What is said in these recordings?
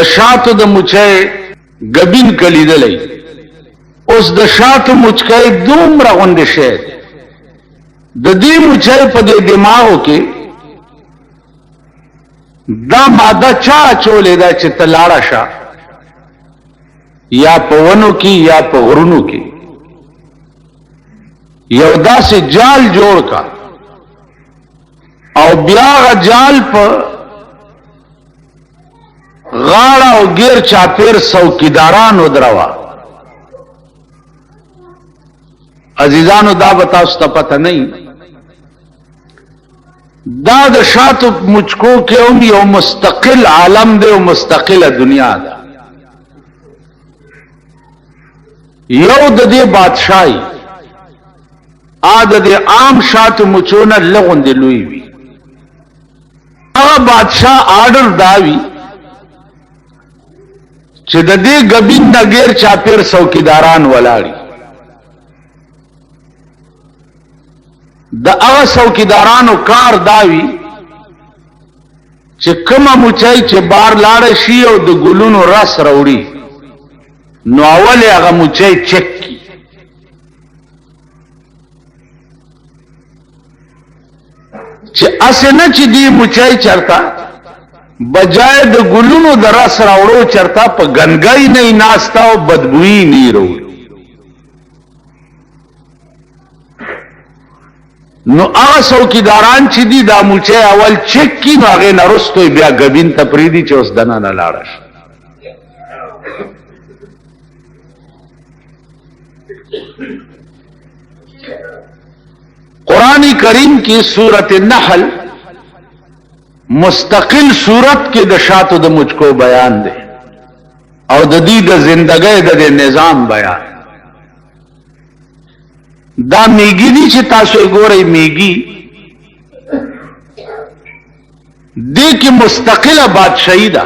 شاتو د مچای گبین کلیدلی اوس د شاتو مچکای دومره غونډه شه د دې مچای په دماغو کې دا ماده چا چولې دا چې تلاړه شه یا په ونو کې یا په غرونو کې یو داسې جال جوړ کا او بیا غ جال په غاړه او غیر چاپیر څوکیداران ودروا. عزیزانو دا بتاسو ته پته نه دا د شاتو مچکو کې یو مستقل عالم دی او مستقله دنیا ده. یو د دې بادشاہي د عام شاتو مچونه لغوندې لوی وي. هغه بادشاہ آرډر داوي چې د دې غبین د غیر چاپیر څوکیداران ولاړي. د هغه څوکیدارانو کار داوي چې کومه مچای چې بار لاړ شي او د ګلونو رس راوړي نو اول هغه مچای چک کی چې اسنه چې دی مچای چرتا بجای د ګلونو د رس راوړو چرتا په غنګای نه ناستا او بدبوئی نه وروړي. نو هغه څوکیداران چې دي دا مچای اول چک کی نو هغه نرستو بیا غبین تپریدي چې اوس دنه نه لاړش. قرآن کریم کی سورت النحل مستقل صورت کې د شاتو د مچکو بیان دی او د دې د زندګۍ د نظام بیان. دا میګی دي چې تاسو ګورئ میګی دې کې مستقله بادشاہي ده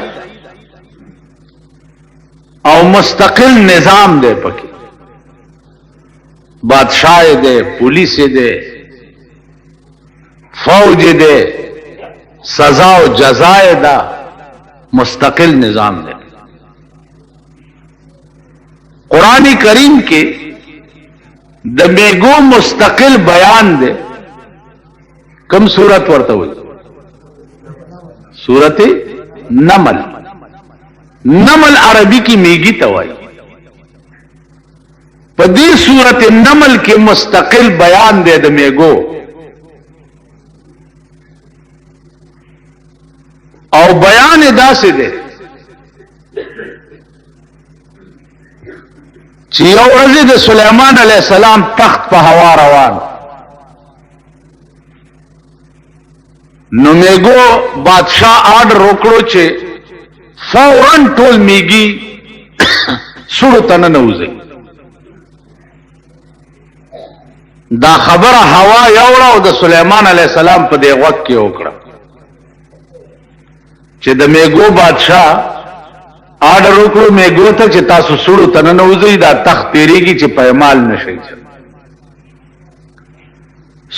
او مستقل نظام دی پکې. بادشاہ دے پولیس دے فوج دے سزا و جزائے دا مستقل نظام دے. قرآن کریم کے د میگو مستقل بیان دے. کم سورت ورته ہوئی سورت نمل. نمل عربی کی میگی توائی. پدی سورت نمل کے مستقل بیان دے د میگو او بیان ادا سے دے چې یو ورځ د سلیمان علیہ السلام تخت په هوا روان نو میگو بادشاہ آرڈر وکړو چې فورن ټول میگی سړو ته ننوځي. دا خبره هوا یوړه او د سلیمان علیہ السلام په دی وخت کې وکړه چې د میګو بادشاہ آرډر وکړو میګو ته چې تاسو سړو ته ننوځئ دا تخت تیریږي چې پېمال نشي.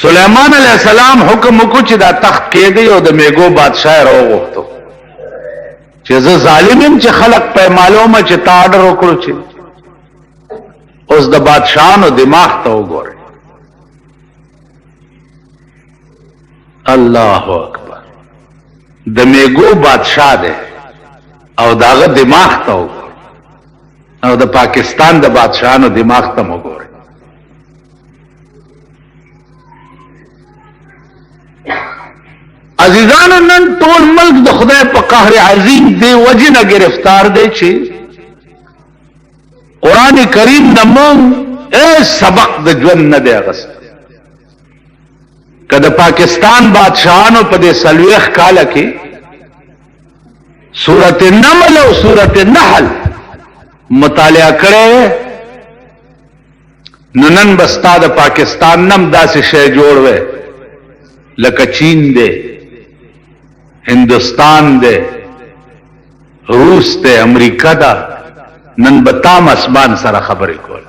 سلیمان علیہ السلام حکم وکړ چې دا تخت کېږي او د میګو بادشاہ راوغوښتو چې زه ظالم یم چې خلق پېمالومه چې تا آرډر وکړو چې اوس د بادشاہانو دماغ ته وګورئ. اللہ اکبر. د میگو بادشاہ دے او داغه دماغ ته وګور او د پاکستان د بادشاہانو دماغ ته وګور. عزیزانو نن ټول ملک د خدای په قهر عظیم دی وجنه گرفتار دی چې قرآن کریم نمون سبق د ژوند نه دی اغست. که د پاکستان بادشاہانو په دې سلويخ کاله کې سورت نمل او سورت نحل مطالعه کړي نو نن بستا د پاکستان نم داسې شی جوړ وې لکه چین دی هندوستان دی روس دی امریکا دا نن بتام اسمان سره خبرې کول.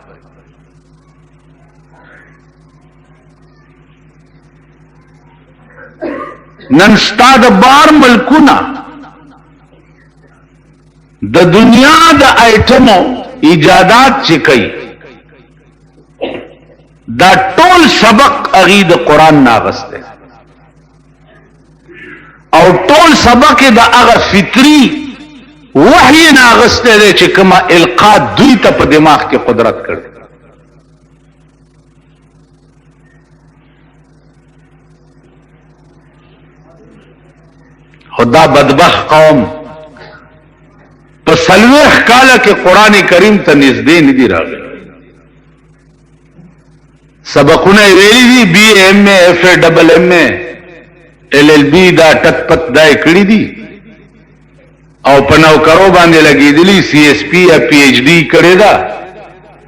نن ستا د بار ملکونه د دنیا د ایټمو ایجادات چې کوي دا ټول سبق اغي د قران ناغسته او ټول سبق د هغه فطری وحی ناغسته دی چې کما القا دوی ته په دماغ کې قدرت کړي. خدا بدبخت قوم په سلوخ کاله کې قران کریم ته نږدې نه دی راغلی. سبقونه ویلي دي بی ایم اے ایف اے ڈبل ایم اے ایل ایل بی دا ټک پک دا کړی دي او پناو کرو باندې لګېدلی سی ایس پی یا پی ایچ ډی کړی دا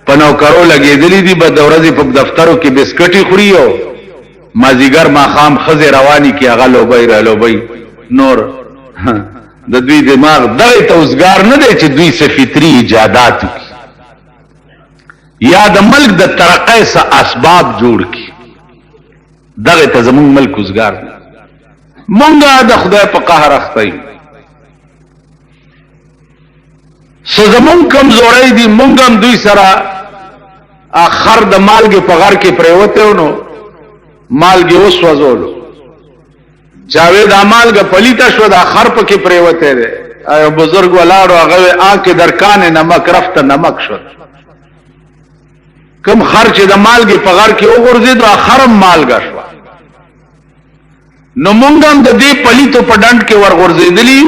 پناو کرو لګېدلی دي به د ورځې په دفترو کې بسکټي خوري او مازیګر ماخام خزه رواني کې هغه لوبای را لوبای نور د دوی دماغ دغه توزګار نه دی چې دوی څه فطری ایجادات یا د ملک د ترقۍ سه اسباب جوړ کی دغه ته زمون ملک وزګار دی. مونږه د خدای په قهر اخته سزمون کمزوري دي مونږ هم دوی سره اخر د مالګه په غر کې پریوته نو مالګه اوس وزولو جاوید مالګه پلیتا شو د اخر په کې پریوته ده ایو بزرګ ولاړو هغه آکه درکان نمک رفته نمک شو کم خرچ د مالګه په غر کې وګرځید او اخرم مالګه شو نو مونږ هم د دې پلیتو په ډند کې ورغورځېدلی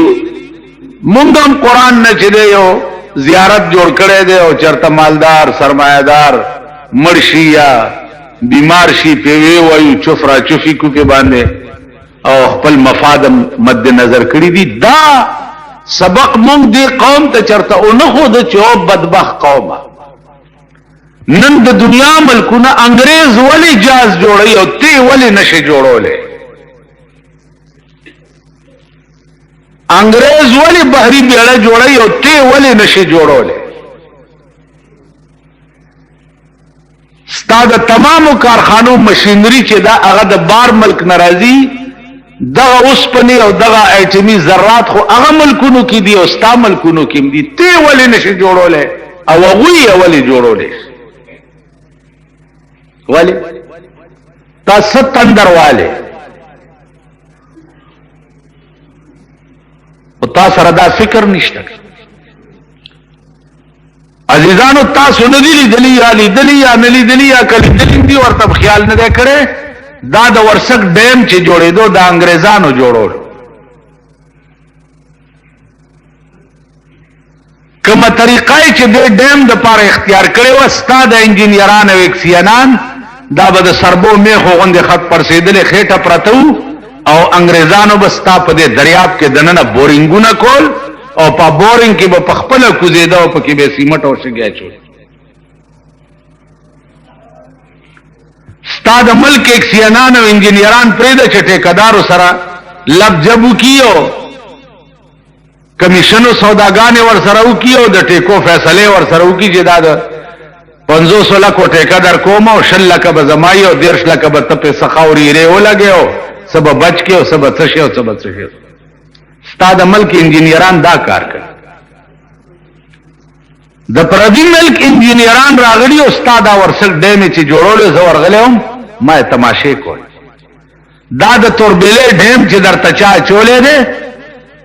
مونږ هم قران نه چره یو زیارت جوړ کړي دي او چرته مالدار سرمایدار مرشي یا بیمار شي په وی وایو چفرا چفي کو کې باندې او خپل مفاد مد نظر کړی دي. دا سبق مونږ دې قوم ته چرته اونخو د چوب بدبخت قومه نن د دنیا ملکونه انګريز ولی جاز جوړي او تی ولی نشه جوړولې انګريز ولی بحری بیړه جوړي او تی ولی نشه جوړولې ستاد تمامو کارخانو مشینری چې دا هغه د بار ملک ناراضي دغه اوسپنی او دغه ایټمی ذرات خو هغه ملکونو کې دي او ستا ملکونو کې دي تی ولی نشه جوړولې او هغه ولی جوړولې ولی تاسو تندر والے او تاسو را دا فکر نشته عزیزانو تاسو نه دی لیدلی یا لیدلی یا نه لیدلی یا کله دی ورته خیال نه کړي دا د ورسک ډیم چې جوړېدو د انګريزانو جوړول کومه طریقه چې د ډیم د پاره اختیار کړي و استاد انجینران او اکسیانان دا به د سربو میخو غوندې خط پر سیدل خېټه پرتو او انګريزانو بستا په دې دریاب کې دننه بورینګونه کول او په بورینګ کې به پخپل کوزیدا او پکې به سیمټ او شګیا چول ستاد ملک اکسیانان او انجینران پرې د ټیکدارو سره لب جبو کیو کمیشنو سوداګانې ور سره وکیو د ټیکو فیصله ور سره وکي چې دا 500 لک ټیکا در کوم او 6 لک به زمای او 10 لک به ته سخاوري ری ولګیو سبب بچ کې او سبب څه شي او سبب څه شي ستاد ملک انجینران دا کار کوي د پردي ملک انجینران راغلي او استاد ورسک ډیم چې جوړول زو ورغلم ما تماشې کول دا د توربلې ډیم چې درته چا چولې ده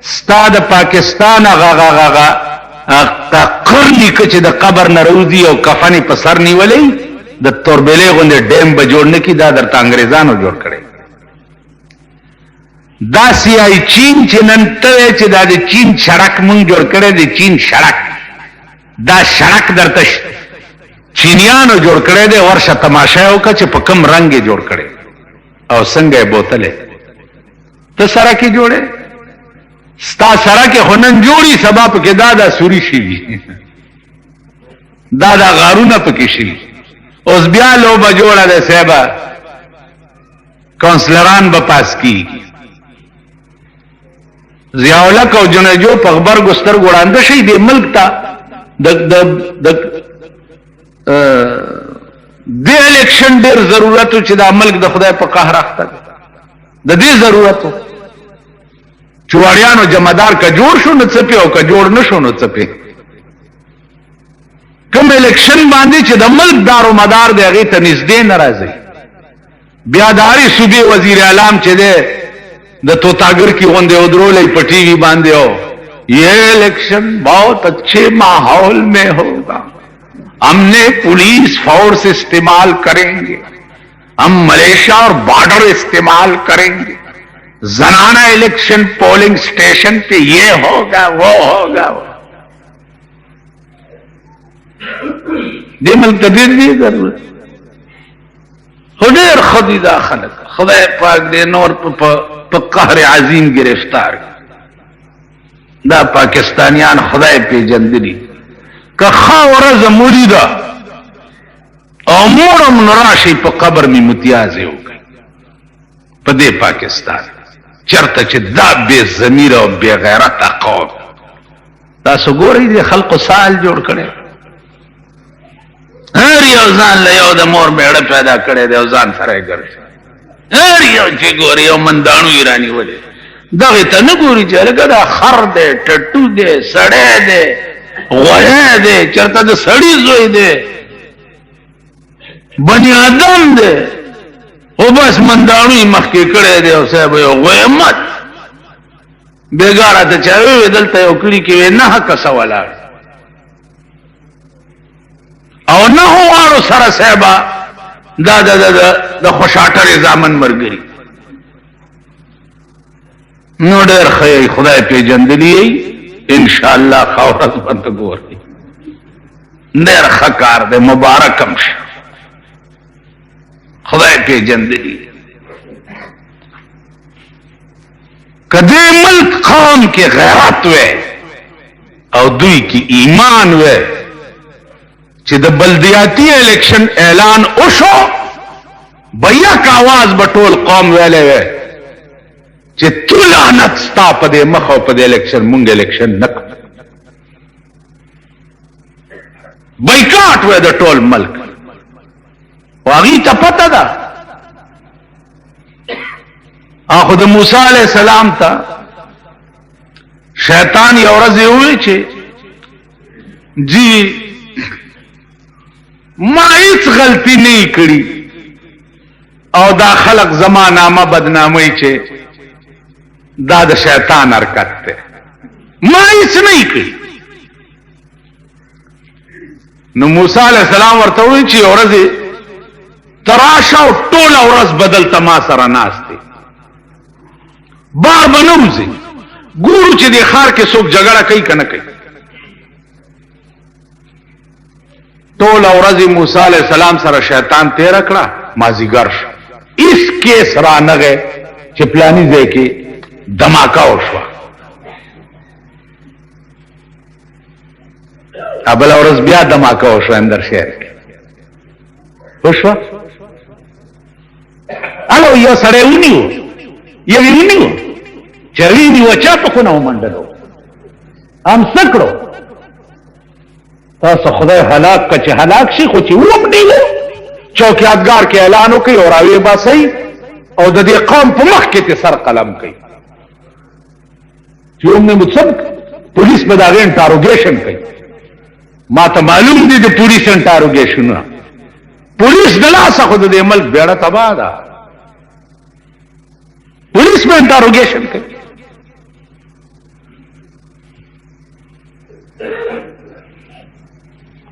استاد پاکستان غغغغ قرنی چې د قبر نروزی او کفنی په سر نیولې د توربلې غونډه ډیم به جوړنه کی دا درته انګريزانو جوړ کړي دا سیای چین چې نن ته چې دا د چین سړک مونږ جوړ کړي د چین سړک دا سړک درته چینیانو جوړ کړي د ورشه تماشا وکړه چې په کم رنگ جوړ کړي او څنګه بوتله ته سره کې جوړه ستا سره کې خنن جوړي سبب کې دا سوري شي دا غارونه پکې شي اوس بیا لو بجوړه ده صاحب کونسلران به پاس کی ضیاءالحق او جنجو په خبر ګستر ګوړاند شي د ملک ته د الیکشن ډیر ضرورت چې د ملک د خدای په قهر اخته د دې ضرورت چوڑیانو جمعدار کا جوړ شو نو څپې او کا جوړ نشو نو څپې. کوم الیکشن باندې چې د ملک دارو مدار دی هغې ته نږدې نه راځي. بیا د هرې صوبې وزیر اعلان چې دی د توتاګر کی غوندې ودرولی په ټي وي باندې او یہ الیکشن بہت اچھے ماحول میں ہوگا, ہم نے پولیس فورس استعمال کریں گے, ہم ملیشیا اور بارڈر استعمال کریں گے, زنانہ الیکشن پولنگ سٹیشن پہ یہ ہوگا وہ ہوگا. دې ملک تدبیر دی ضرورت خدای خدای دا خلق خدای پاک دې نور په قهر عظیم گرفتار. دا پاکستانیان خدای پیژندلی که خاورز موری دا او مورم نراشی په قبر می متیازه ہوگی په دې پاکستان چرته چې دا بے ضمیر او بے غیرت قوم. تاسو ګورئ دې خلقو سال جوړ کړي, هر یو ځان له یو د مور بیړه پیدا کړی دی او ځان سره یې ګرځي. هر یو چې ګوري یو منداڼو یې رانیولی, دغې ته نه ګوري چې هلکه دا خر دی, ټټو دی, سړی دی, غوی دی, چېرته د سړي زوی دی, بني آدم دی, خو بس منداڼو یې مخکې کړی دی او صاحب یو غویمت بېګاره ته چا ووې دلته یو کلي کې وې نهه کسه ولاړ او نه واړو سره صاحبه دا د خوشاټرې زامن ملګري. نو ډېر ښه خدای پېژندلي انشاءالله ښه ورځ به ته ګورئ. ډېر ښه کار دی, مبارک هم شه, خدای پېژندلي. که دې ملک قوم کې غیرت وی او دوی کې ایمان وی چې د بلدیاتی الیکشن اعلان وشو بیک آواز به ټول قوم ویلی وی چې تو لعنت ستا په دې مخ او په دې الیکشن مونږ الیکشن نه کړو. بایکاټ وی د ټول ملک او هغې ته پته ده. خو د موسی علیه السلام ته شیطان یو ورځ یې ووی چې جی ما هیڅ غلطی نه کړي او دا خلق زما نامه بدناموي چې دا د شیطان حرکت دی, ما هیڅ نه کړي. نو موسی علیه السلام ورته ووی چې یو ورځ تراشه او ټوله ورځ بدل ته ما سره ناست دی, بار به نه وځي, ګورو چې دې ښار کې څوک جګړه کوي که نه کوي. ټوله ورځ موسی علیه السلام سره شیطان تیره کړه, مازدیګر شو, هیڅ کیس رانغی چې پلاني ځای کې دماکه وشوه. بله ورځ بیا دماکه وشوه اندر شهر کې وشوه. هلو یو سړی ونیو, یو یې ونیو چې هغې نیوه چا په خونه ومنډلو, هم څه کړو تاسو خدای هلاک که چې هلاک شي, خو چې وم نیو چوکیادګار کې اعلان وکړي او راویې باسئ او د دې قوم په مخ کې ته سر قلم کوي چې وم نیمو څه پولیس به د هغې انټاروګیشن کوي. ما ته معلوم دي د پولیس انټاروګیشنونه, پولیس د لاسه خو د دې ملک بیړه تباه ده, پولیس به انټاروګیشن کوي.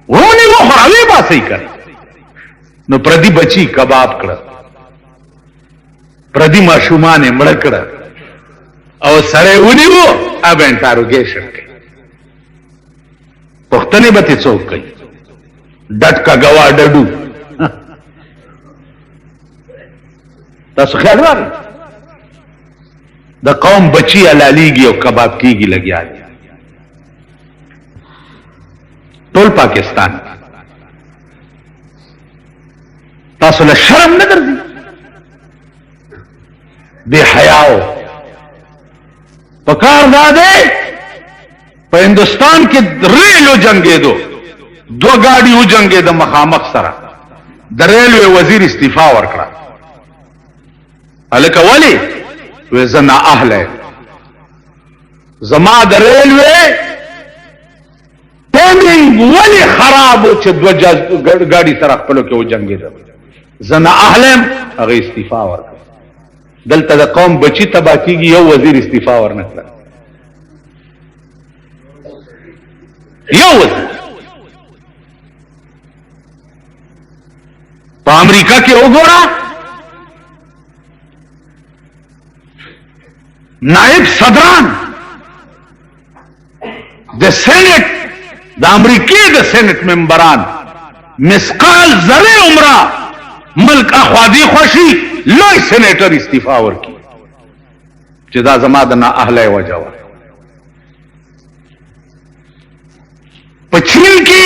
ونیو خو راویې باسئ که نو پردي بچي کباب کړه, پردي ماشومان یې مړه کړه او سړی ونیو اب انټاروګیشن کوي. پوښتنې به ترې څوک کوي, ډډ کا ګوا ډډو. تاسو خیال وارئ د قوم بچی حلالیږي او کباب کیږي لګیا دي ټول پاکستان. تاسو له شرم نه ګرځي, بے حیاو. پکار دا دی په هندوستان کې ریلو جنگېدو, دو ګاډي وجنګېده مخامخ سره, د ریلوې وزیر استعفا ورکړه. هلکه ولې؟ وی زه نااهله یم, زما د ریلوے ټیمینګ ولی خراب چې دوه ګاډي سره خپلو کې وجنګېدل زنه اهلم هغه استعفا ورکړه دلته د قوم بچی تبا کیږي یو وزیر استعفا ورنکړه یو وزیر په امریکا کې وګوره نائب صدران د سینټ د امریکای د سینټ ممبران مسقال زره عمره ملک اخوادی خوشي لوی سینیټر استعفا ورکړي چې دا زما د نه اهله وجه وه په چین کې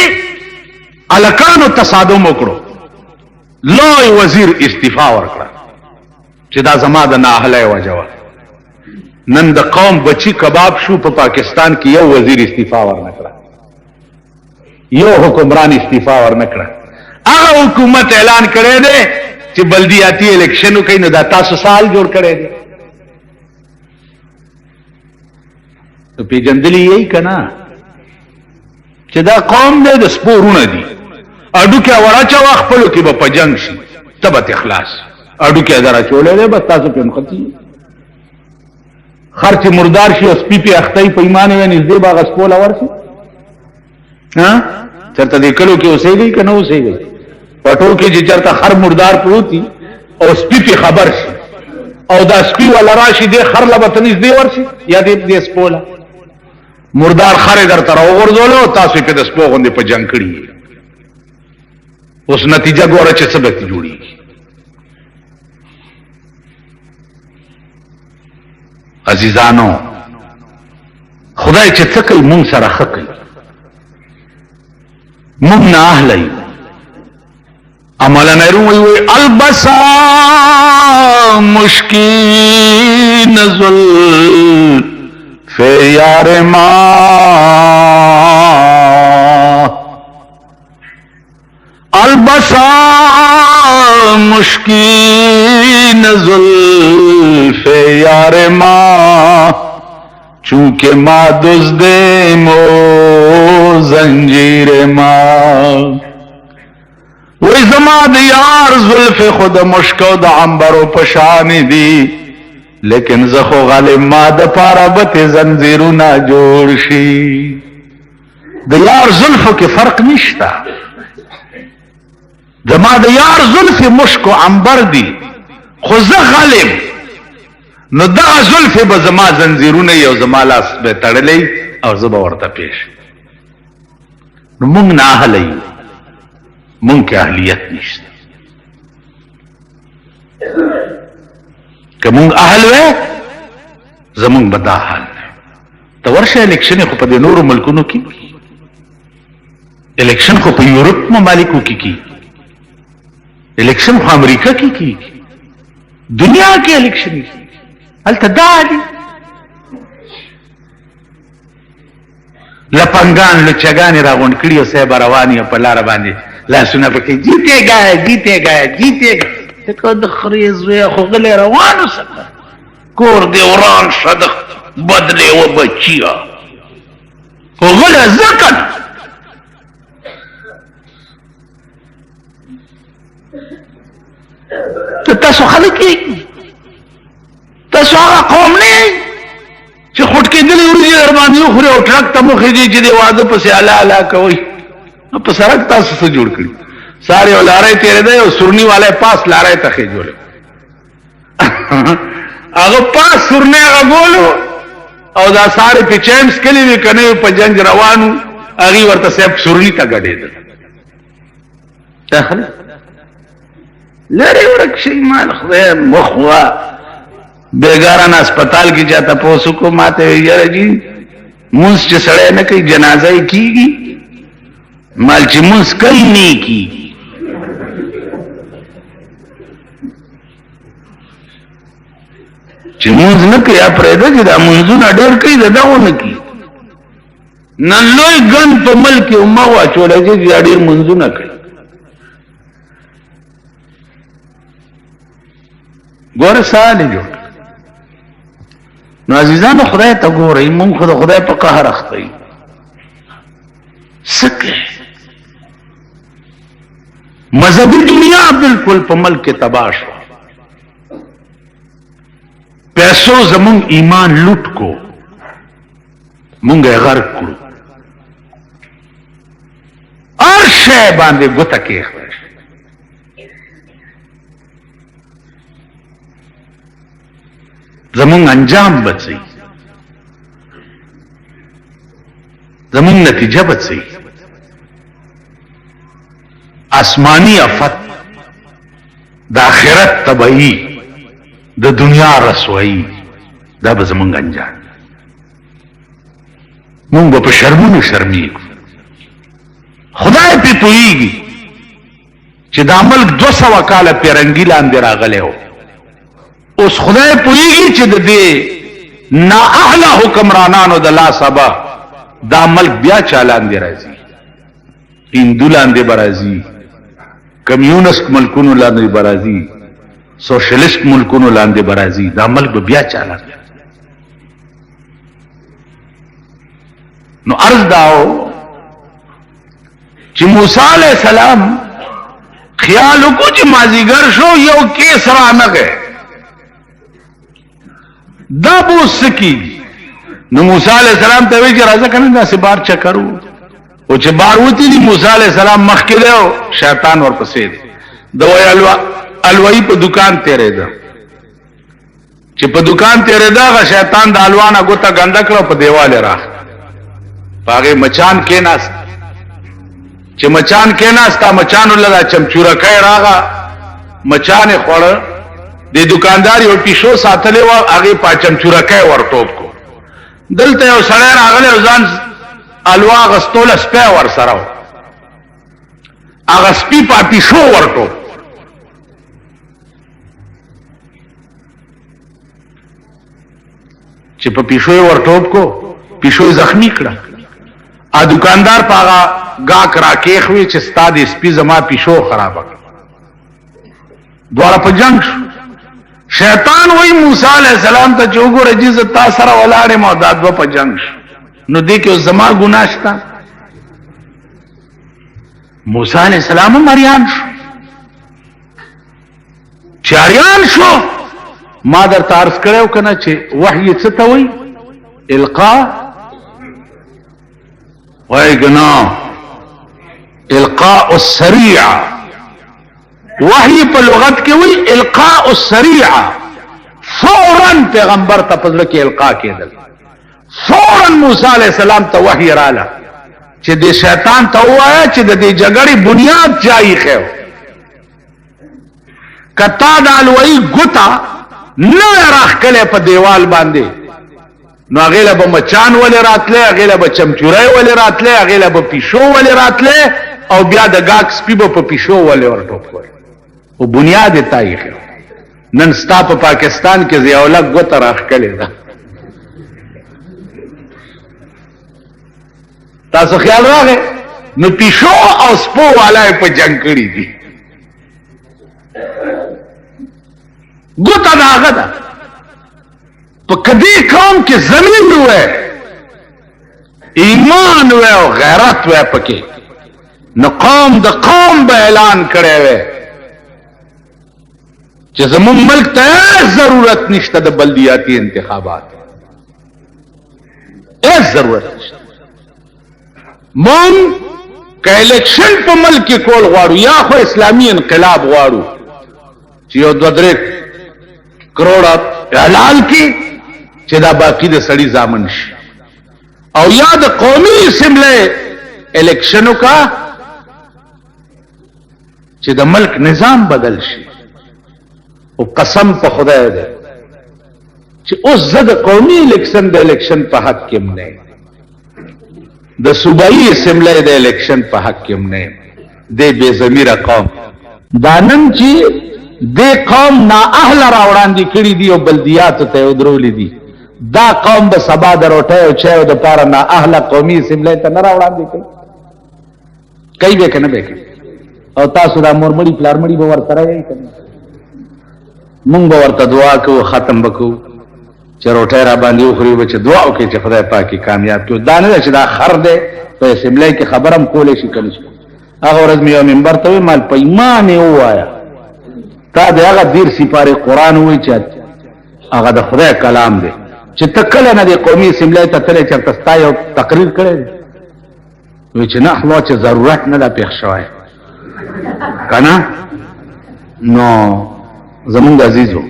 الکانو تصادم وکړو لوی وزیر استعفا ورکړه چې دا زما د نه اهله وجه وه نن د قوم بچی کباب شو په پاکستان کې یو وزیر استعفا ورنکړه یو حکمران استعفا ورنکړه هغه حکومت اعلان کړی دی چې بلدیاتی الیکشن کوي نو دا تاسو سال جوړ کړی دی نو پیژندلی یې کنا چې دا قوم دی د سپورونه دي اډو کې وراچا خپلو کې به په جنگ شي تبت اخلاص اډو کې درا چولې دی بس تاسو په مختی خرچ مردار شي او سپی په اختای په ایمان و نږدې باغ سپول ورشي ها چرته دې کلو کې اوسېږي کنه اوسېږي پټو کې چې چرته خر مردار پروتي او سپی په خبر شي او دا سپی ولا راشي دې خر لبتنځ دې ورشي یا دې سپول مردار خر در تر وګرځولو تاسو په د سپو غوندې په جنگ کړی اوس نتیجه ګوره چې څه به جوړي عزیزانو خدای چې څه کوي مونږ سره ښه کوي مونږ نه اهله یو عملا نرو وی البسا مشکین زلف یار ما البسا مشکین زلف یار ما چونکہ ما دزد مو زنجیر ما وی زما د یار زلف خود مشکو د عنبرو پشان دی لیکن زخو غالب ما د پارا بت زنجیرونه جوړ شي د یار زلفو کې فرق نشتا زما د یار زلف مشکو عنبر دی خو زه غالب نو دا زلف به زما زنجیرونه یو زما لاس به تړلې او زه به ورته پیش نو مونږ نه اهله یو مونږ کې اهلیت نشته که مونږ اهل وې زمونږ به دا حال ته ورشه الیکشن خو په نورو ملکونو کې الیکشن خو په یورپ ممالکو کې کی الیکشن خو امریکا کې کی دنیا کې الیکشن هلته دا دي لپنګان لچګان راغونډ کړي او صاحب رواني په لار باندې لاسونه پکې جیتېګا ته د خریز وې خو غلې روانو سره کور دی وران صدق بدلې و بچیا خو غلې زکات ته تاسو خلک تاسو هغه قوم نه چې خټ کې دلې ورځي در باندې خوري او ټرک ته مخې دي چې د واده پسې الا کوي په سړک تاسو څه جوړ کړی سارے لارے تیرے دے اور سرنی والے پاس لارے تخے جوڑے اگر پاس سرنے اگر بولو او دا سارے پی چیمس کلی بھی کنے پا جنگ روانو اگی ورطا سیب سرنی تا گڑے دل تخلی لرے ورکشی مال خدای مخوا بیگاران اسپتال کی جاتا پوسو کو ماتے یار جی منس چه سڑے نکی جنازہ کی گی مال چه منس کئی نہیں کی چې مونږ نه کوي پرېده چې دا مونږونه ډېر کوي دغه نه کوي نن لوی ګن په ملک کې امه واچولی چې دا ډېر مونږونه کوي ګوره سال یې جوړ نو عزیزانو خدای ته ګورئ، مونږ خو د خدای په قهر اخته یو. سکه مذهبی دنیا بالکل په ملک تباہ شو، پیسو زمون ایمان لوټ کو، مونږ یې غرق کړو، هر شی باندې ګوته کېښوده. زمون انجام بچي، زمون نتیجه بچي، آسمانی افت، د آخرت تبعی، د دنیا رسوائی، دا به زمونږ انجام. مونږ به په شرمونو شرمیږو. خدای پې پوهیږي چې دا ملک 200 کاله پیرنګي لاندې راغلی و. اوس خدای پوهیږي چې د دې نااهله حکمرانانو د لاسبه دا ملک بیا چا لاندې راځي، هندو لاندې به راځي، کمیونست ملکونو لاندې به راځي، سوشلیست ملکونو لاندې به راځي، دا ملک به بیا چا لاندې. نو عرض داو چې موسی علیہ السلام خیال وکړو چې مازیګر شو یو کیس را نغی دا بو سکی. نو موسی علیہ السلام ته وی چې راځه کنه داسې بار چکرو، او چې بار وتی دی موسی علیہ السلام مخکې دی، شیطان ورپسې دی. د وی الوی په دکان تیرې ده، چې په دکان تیرې ده هغه شیطان د الوانه ګوته ګنده کړه، په دیواله راغ، پاغه مچان کېناست. چې مچان کېناستا، مچان ولدا چمچورکای راغه، مچان خوړ. د دکاندار یو پیشو ساتلې و، هغه په چمچورکای ورټوب کو. دلته یو سړی راغلی او ځان الوا غستول سپی ور سره، هغه سپی په پیشو ورټوب. چې په پیشو ورټوب کو، پیشو زخمی کړه. ا دکاندار پاغه گاک را کېخوي چې ستا د سپي زما پیشو خرابه کړه. دواره په جنگ شو. شیطان وی موسی علیہ السلام ته چې وګوره چې زه تا سره ولاړم او دا دوه په جنگ شو، نو دې کې زما ګناه شته. موسی علیہ السلام مریان شو. چې اریان شو، ما درته عرض کړو کنه چې وحی څه ته وایي؟ القاء وای ګنا، القاء السریع. وحی په لغت کې وی القاء السریع، فورا پیغمبر ته پزړه کې القاء کېدل. فورا موسی علیہ السلام ته وحی رااله چې د شیطان ته وایا چې د دې جګړې بنیاد چای خو کتا د الوی ګوتا نه راخکله په دیوال باندې، نو هغه له به مچان ولې راتله، هغه له به چمچورای ولې راتله، هغه له به پیشو ولې راتله، او بیا د گاک سپی په پیشو ولې ورټوپ کړ. او بنیاد تاریخ نن ستا په پاکستان کې زیاولک ګوته راخکلې ده. تاسو خیال راغی؟ نو پیشو او سپو والا په جنگ کړي دي. ګوته دا هغه ده. په کدی قوم کې زمین وې، ایمان وې او غیرت وې پکې، نو قوم د قوم به اعلان کړی وې چې زمون ملک ته ضرورت نشته د بلدیاتی انتخابات، هیڅ ضرورت نشته. مون که الیکشن په ملک کې کول غواړو یا خو اسلامی انقلاب غواړو چې یو 2-3 کروڑ اعلان کی چې دا باقی د سړی ځامن شي، او یا د قومي اسمبلی الیکشنو کا چې د ملک نظام بدل شي. او قسم په خدای ده چې اوس زه د قومي الیکشن د الیکشن په حق کې نه، د صوبایي اسمبلی د الیکشن په حق کې نه. د بے ضمیره قوم دانن چې د قوم نا اهل راوړاندې کړي دي او بلدیات ته ودرولې دي، دا قوم به سبا د روټه او چایو د پاره نا اهل قومي اسمبلی ته نه راوړاندې کوي. کوي به کنه به کوي. او تاسو دا مورمړي پلارمړي به ورته راځي کنه، مونږ به ورته دعا کوو، ختم وکړو چې روټۍ را باندې وخوري به چې دعا وکړي چې خدای پاکي کامیاب کړي. دا نه ده چې دا خر دی په اسمبلی کې خبرم کولی شي که نه شي. هغه ورځ مې یو منبر ته وویل مال په ایمان یې ووایه تا د هغه 10 سپارې قرآن ووایي چې هغه د خدای کلام دی چې ته کله نه د قومي اسمبلی ته تللی چېرته ستا یو تقریر کړی دی؟ وایي چې نه خو چې ضرورت نه ده پېښ شوی که نه نو زمونږ عزیزو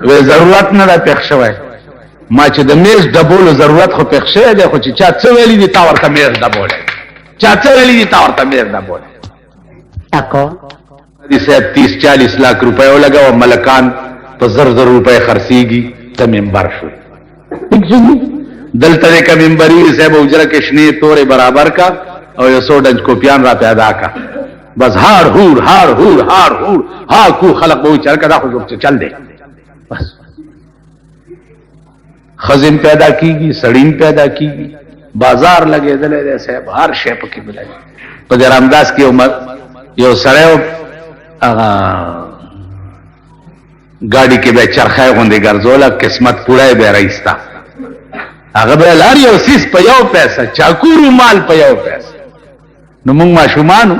وی ضرورت نه ده پېښ شوی. ما چې د میز ډبولو ضرورت خو پېښ شوی دی خو چې چا څه ویلي دي تا ورته میز ډبولی چا څه ویلي دي تا ورته میز ډبولی. حاجي صاحب 30-40 لاکھ روپۍ ولګوه ملکان په 1000 روپۍ خرڅېږي ته منبر شو. دلته دی که منبري صاحب اجره کې شنې تورې برابر کا او یو 100 ډنج کوپیان را پیدا کا بس هار هور هار هور هار هور ها کو خلق به چل کدا خو چل دی بس. خزم پیدا کیږي سړیم پیدا کیږي بازار لګېدلې دی صاحب هر شی پکې ملایي. په دې رامداس کې یو سړی گاڑی کې به چرخای غوندې ګرځوله قسمت پوړی به رایستا هغه به لار یو سیس په یو پیسه چاکور مال په یو پیسه. نو موږ ماشومانو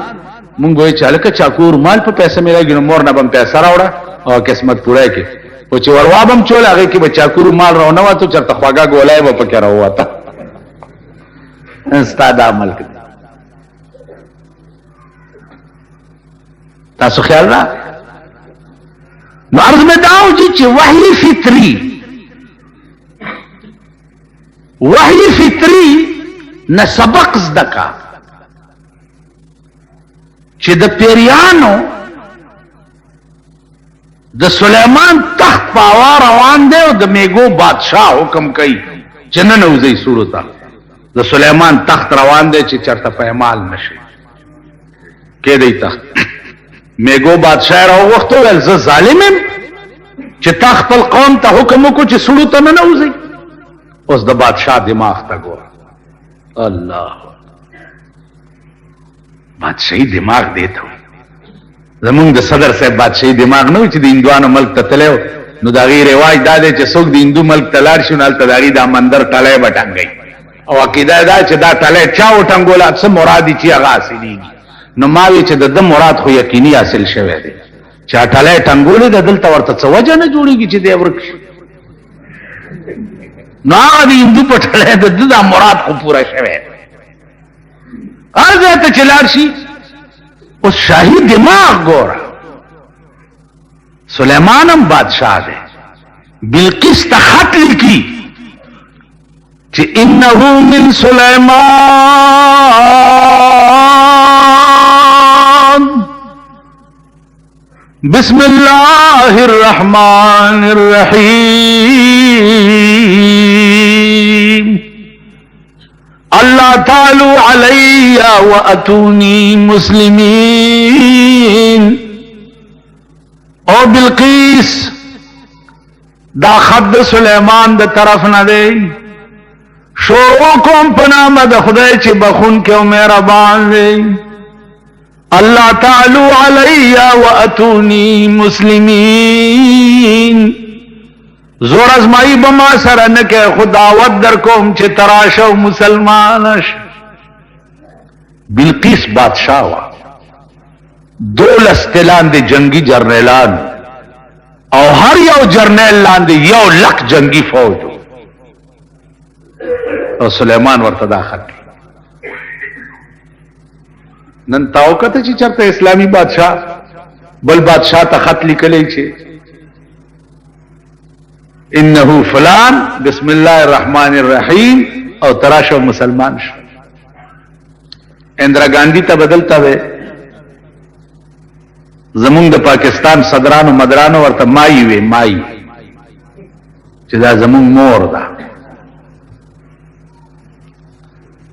موږ وایو چې هلکه چاکور مال په پیسه میلاږي نو مور نه به م پیسه راوړه او قسمت پوړی کې خو چې وروا به م چول هغې کې به چاکور مال راونهوتو چېرته خواږه ګولای به پکې راووته. ستا دا عمل کوي تاسو خیال را. نو عرض میں داؤ جی چې وحی فطری نه سبق زدکا چې د پیریانو د سلیمان تخت پاوا روان دی او د میګو بادشاہ حکم کوي چې نه نوځي سورو ته د سلیمان تخت روان دی چې چرته پېمال نشي کې دی تخت. میګو بادشاہ راو وخت ول ز ظالمم چې تا خپل قوم ته حکم وکړو چې سړو ته نه نوځي. اوس د بادشاہ دماغ ته ګوره الله بادشاہي دماغ دی ته زمونږ د صدر صاحب بادشاہي دماغ نه و چې د هندوانو ملک ته تللی نو د هغې رواج دا دی چې څوک د هندو ملک ته لاړ شي نو هلته د هغې دا مندر ټلی به ټنګوي او عقیده دا چې دا ټلی چا وټنګوله څه مراد چې هغه حاصلېږي. نو ما وی چې د مراد خو یقیني حاصل شوی دی چې ټلی ټنګولې د دلته ورته څه وجه نه جوړېږي چې دی ورک شي. نو هغه د هندو په ټلی د ده دا مراد خو پوره شوی دی هر ځای ته چې لاړ شي. اوس شاهي دماغ ګوره سلیمان هم بادشاہ دی بلقیس ته خط لیکي چې انه من سلیمان بسم الله الرحمن الرحیم اللہ تعالی علی واتونی مسلمین. او بلقیس دا خط سلیمان دا طرف نہ دے شروع کوم پنام د خدای چې بخون کې او مهربان دی. اللہ تعالی علی واتونی مسلمین زور ازمائی بما سره نه کې خداوت در کوم چې تراشو مسلمانش. بلقیس بادشاہ وا 12 لاندې جنگی جرنیلان او هر یو جرنیل لاندې 1 لک جنگی فوج او سلیمان ورته داخل. نن تاو کته چې چرته اسلامی بادشاہ بل بادشاہ ته خط لیکلی چې انه فلان بسم الله الرحمن الرحیم او تراشو مسلمان شو. اندرا گاندھی ته بدلتا وے زمونږ د پاکستان صدرانو مدرانو ورته مای وی مای چې دا زمونږ مور ده.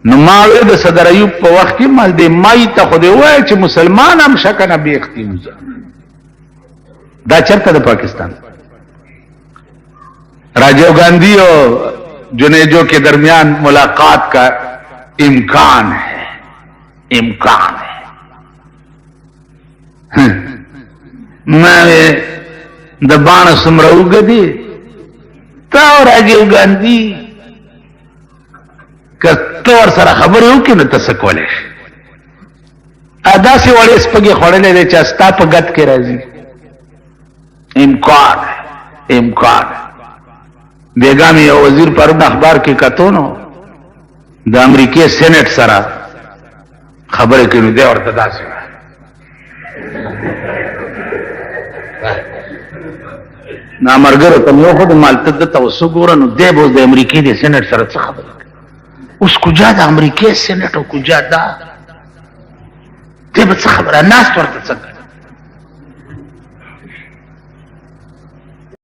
نو ما وی د صدر ایوب په وخت کې مال دې مای ته خو دې وای چې مسلمان هم شکنه به اختیوزه. دا چرته د پاکستان راجیو گاندھی اور جنیجو کے درمیان ملاقات کا امکان ہے میں دبان سمرہ اگدی تا او راجیو ګاندھی کته ور سره خبرې وکړي نو ته څه کولی شي داسې وړې سپږې خوړلې دی چې ستا په ګد کې راځي امکان بیګا مې یو وزیر پرون اخبار کې کتو نو د امریکې سینټ سره خبرې کوي دی ورته داسې نامرګرو ته یو خو د مالته دته اوسه ګوره نو دی به اوس د امریکې د سینټ سره څه خبرې کوي اوس کجا د امریکې سینټ او کجا دا دی به څه خبره ناست ورته څه